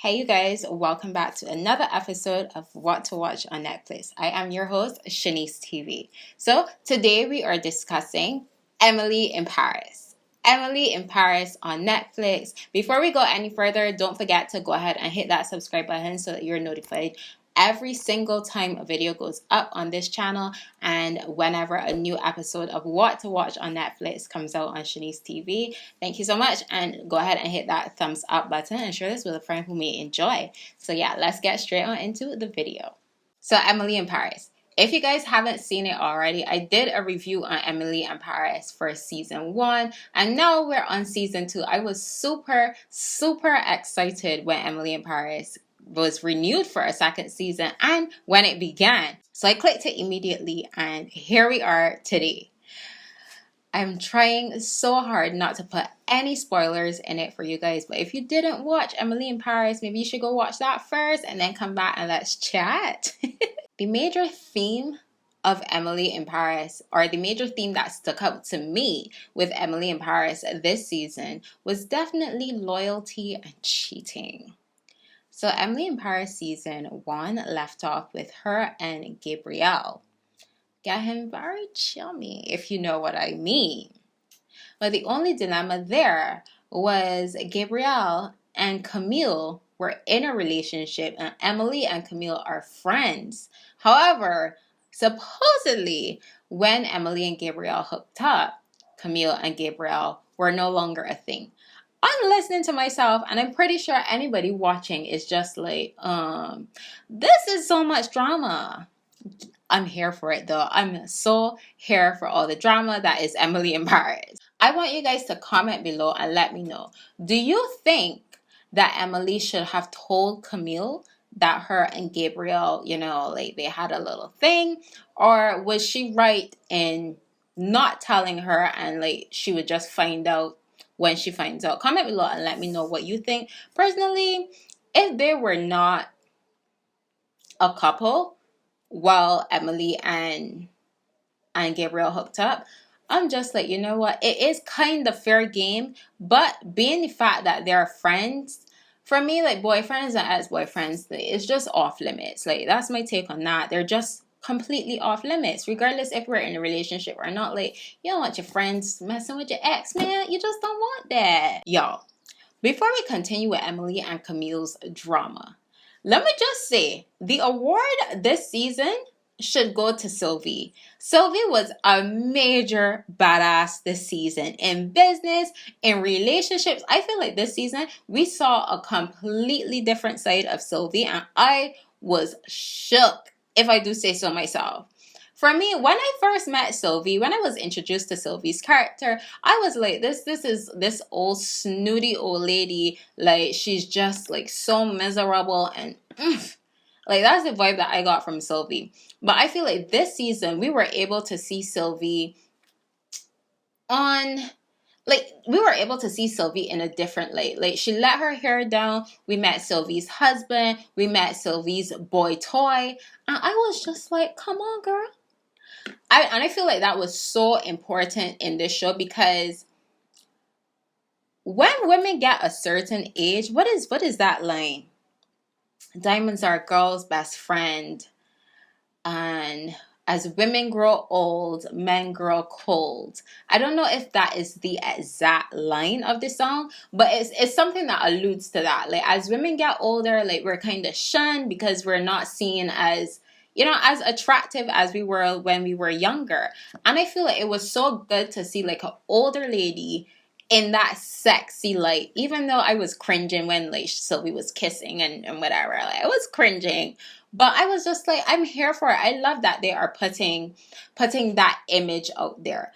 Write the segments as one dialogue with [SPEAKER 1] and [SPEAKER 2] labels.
[SPEAKER 1] Hey you guys, welcome back to another episode of What to Watch on Netflix. I am your host, ChaniceTv. So today we are discussing Emily in Paris. Emily in Paris on Netflix. Before we go any further, don't forget to go ahead and hit that subscribe button so that you're notified every single time a video goes up on this channel and whenever a new episode of What to Watch on Netflix comes out on ChaniceTv. Thank you so much, and go ahead and hit that thumbs up button and share this with a friend who may enjoy. So yeah, let's get straight on into the video. So Emily in Paris. If you guys haven't seen it already, I did a review on Emily in Paris for season 1, and now we're on season 2. I was super excited when Emily in Paris was renewed for a second season and when it began. So I clicked it immediately, and here we are today. I'm trying so hard not to put any spoilers in it for you guys, but if you didn't watch Emily in Paris, maybe you should go watch that first and then come back and let's chat. The major theme of Emily in Paris, or the major theme that stuck out to me with Emily in Paris this season, was definitely loyalty and cheating. So Emily in Paris season 1 left off with her and Gabriel. Got him very chummy, if you know what I mean. But the only dilemma there was Gabriel and Camille were in a relationship, and Emily and Camille are friends. However, supposedly, when Emily and Gabriel hooked up, Camille and Gabriel were no longer a thing. I'm listening to myself, and I'm pretty sure anybody watching is just like, this is so much drama. I'm here for it though. I'm so here for all the drama that is Emily in Paris. I want you guys to comment below and let me know. Do you think that Emily should have told Camille that her and Gabriel, they had a little thing? Or was she right in not telling her and she would just find out when she finds out? Comment below and let me know what you think. Personally, if they were not a couple while Emily and Gabriel hooked up, I'm just like, you know what? It is kind of fair game, but being the fact that they're friends, for me, boyfriends and ex-boyfriends, it's just off limits. That's my take on that. They're just completely off limits, regardless if we're in a relationship or not. You don't want your friends messing with your ex, man. You just don't want that. Y'all, before we continue with Emily and Camille's drama, let me just say, the award this season should go to Sylvie. Sylvie was a major badass this season. In business, in relationships, I feel like this season, we saw a completely different side of Sylvie, and I was shook, if I do say so myself. For me, when I first met Sylvie, when I was introduced to Sylvie's character, I was like, this is this old snooty old lady. She's just so miserable, and that's the vibe that I got from Sylvie. But I feel like this season we were able to see Sylvie in a different light. She let her hair down. We met Sylvie's husband. We met Sylvie's boy toy. And I was just like, come on, girl. I feel like that was so important in this show, because when women get a certain age, what is that line? Diamonds are a girl's best friend. And as women grow old, men grow cold. I don't know if that is the exact line of the song, but it's something that alludes to that. As women get older, we're kind of shunned because we're not seen as, as attractive as we were when we were younger. And I feel like it was so good to see an older lady in that sexy light, even though I was cringing when Sylvie was kissing and whatever. I was cringing, but I was just I'm here for it. I love that they are putting that image out there.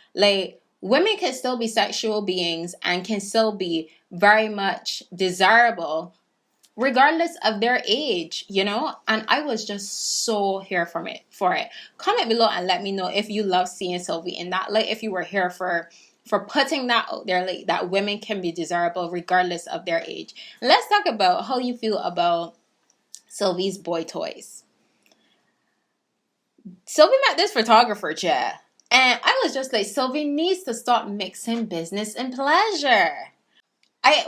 [SPEAKER 1] Women can still be sexual beings and can still be very much desirable regardless of their age, and I was just so here for it. Comment below and let me know if you love seeing Sylvie in that light, if you were here for putting that out there, that women can be desirable regardless of their age. Let's talk about how you feel about Sylvie's boy toys. Sylvie met this photographer, and I was just like, Sylvie needs to stop mixing business and pleasure.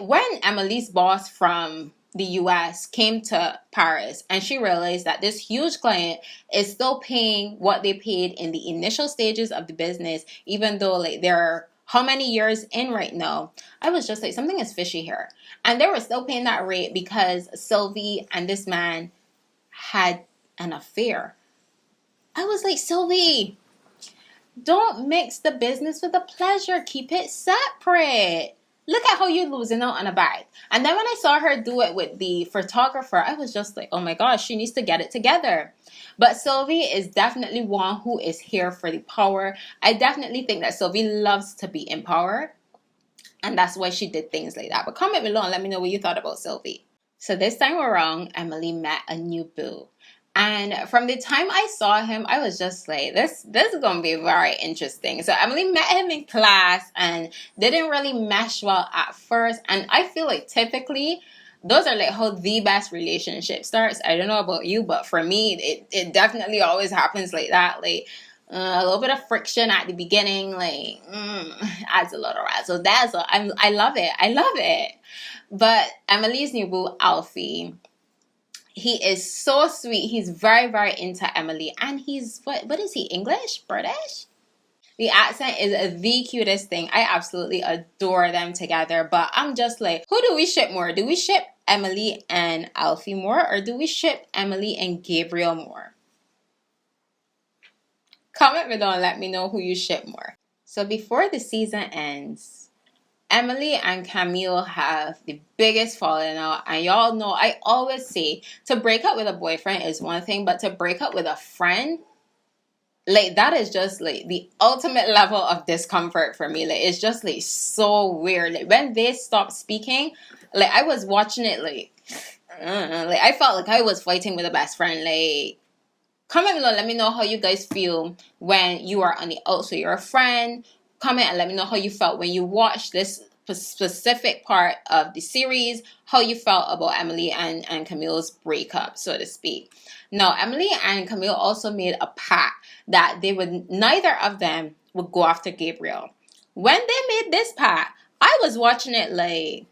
[SPEAKER 1] When Emily's boss from the US came to Paris, and she realized that this huge client is still paying what they paid in the initial stages of the business, even though like they're how many years in right now. I was just like, something is fishy here. And they were still paying that rate because Sylvie and this man had an affair. I was like, Sylvie, don't mix the business with the pleasure. Keep it separate. Look at how you're losing out on a bag. And then when I saw her do it with the photographer, I was just like, oh my gosh, she needs to get it together. But Sylvie is definitely one who is here for the power. I definitely think that Sylvie loves to be in power. And that's why she did things like that. But comment below and let me know what you thought about Sylvie. So this time around, Emily met a new boo. And from the time I saw him, I was just like, this is going to be very interesting. So Emily met him in class and didn't really mesh well at first. And I feel like typically those are like how the best relationship starts. I don't know about you, but for me, it definitely always happens like that. Like a little bit of friction at the beginning, like adds a little razzle dazzle. I love it. I love it. But Emily's new boo, Alfie, he is so sweet. He's very, very into Emily. And he's, what is he, English? British? The accent is the cutest thing. I absolutely adore them together. But I'm just like, who do we ship more? Do we ship Emily and Alfie more? Or do we ship Emily and Gabriel more? Comment below and let me know who you ship more. So before the season ends, Emily and Camille have the biggest falling out. And y'all know I always say to break up with a boyfriend is one thing, but to break up with a friend, like that is just like the ultimate level of discomfort for me. Like it's just like so weird. Like when they stopped speaking, like I was watching it like I felt like I was fighting with a best friend. Like comment below, let me know how you guys feel when you are on the outside. You're a friend. Comment and let me know how you felt when you watched this specific part of the series, how you felt about Emily and Camille's breakup, so to speak. Now, Emily and Camille also made a pact that neither of them would go after Gabriel. When they made this pact, I was watching it like,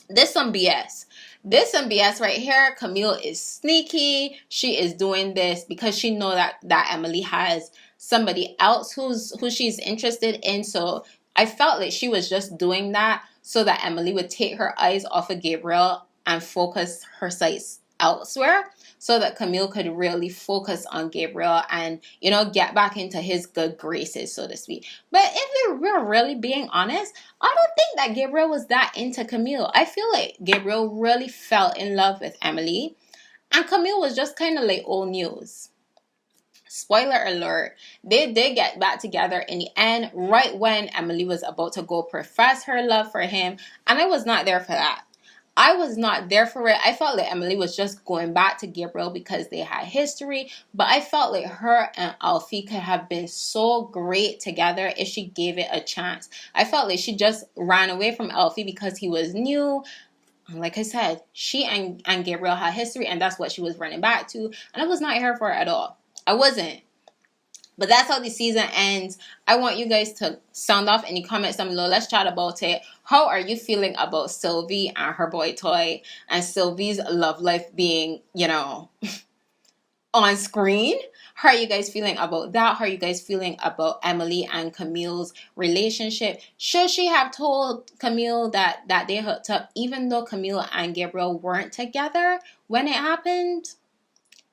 [SPEAKER 1] this some BS. This some BS right here. Camille is sneaky. She is doing this because she know that Emily has somebody else who she's interested in. So I felt like she was just doing that so that Emily would take her eyes off of Gabriel and focus her sights elsewhere, so that Camille could really focus on Gabriel and, you know, get back into his good graces, so to speak. But if we're really being honest, I don't think that Gabriel was that into Camille. I feel like Gabriel really fell in love with Emily, and Camille was just kind of like old news. Spoiler alert, they did get back together in the end, right when Emily was about to go profess her love for him, and I was not there for that. I was not there for it. I felt like Emily was just going back to Gabriel because they had history, but I felt like her and Alfie could have been so great together if she gave it a chance. I felt like she just ran away from Alfie because he was new. Like I said, she and Gabriel had history, and that's what she was running back to, and I was not here for it at all. I wasn't. But that's how the season ends. I want you guys to sound off any comments down below. Let's chat about it. How are you feeling about Sylvie and her boy toy, and Sylvie's love life being, you know, on screen? How are you guys feeling about that? How are you guys feeling about Emily and Camille's relationship? Should she have told Camille that they hooked up, even though Camille and Gabriel weren't together when it happened?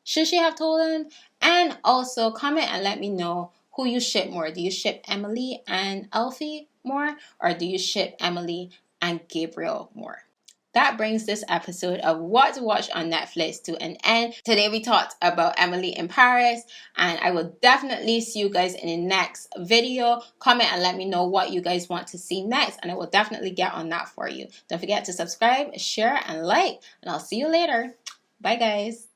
[SPEAKER 1] Should she have told him? And also comment and let me know who you ship more. Do you ship Emily and Alfie more? Or do you ship Emily and Gabriel more? That brings this episode of What to Watch on Netflix to an end. Today we talked about Emily in Paris, and I will definitely see you guys in the next video. Comment and let me know what you guys want to see next, and I will definitely get on that for you. Don't forget to subscribe, share, and like, and I'll see you later. Bye guys.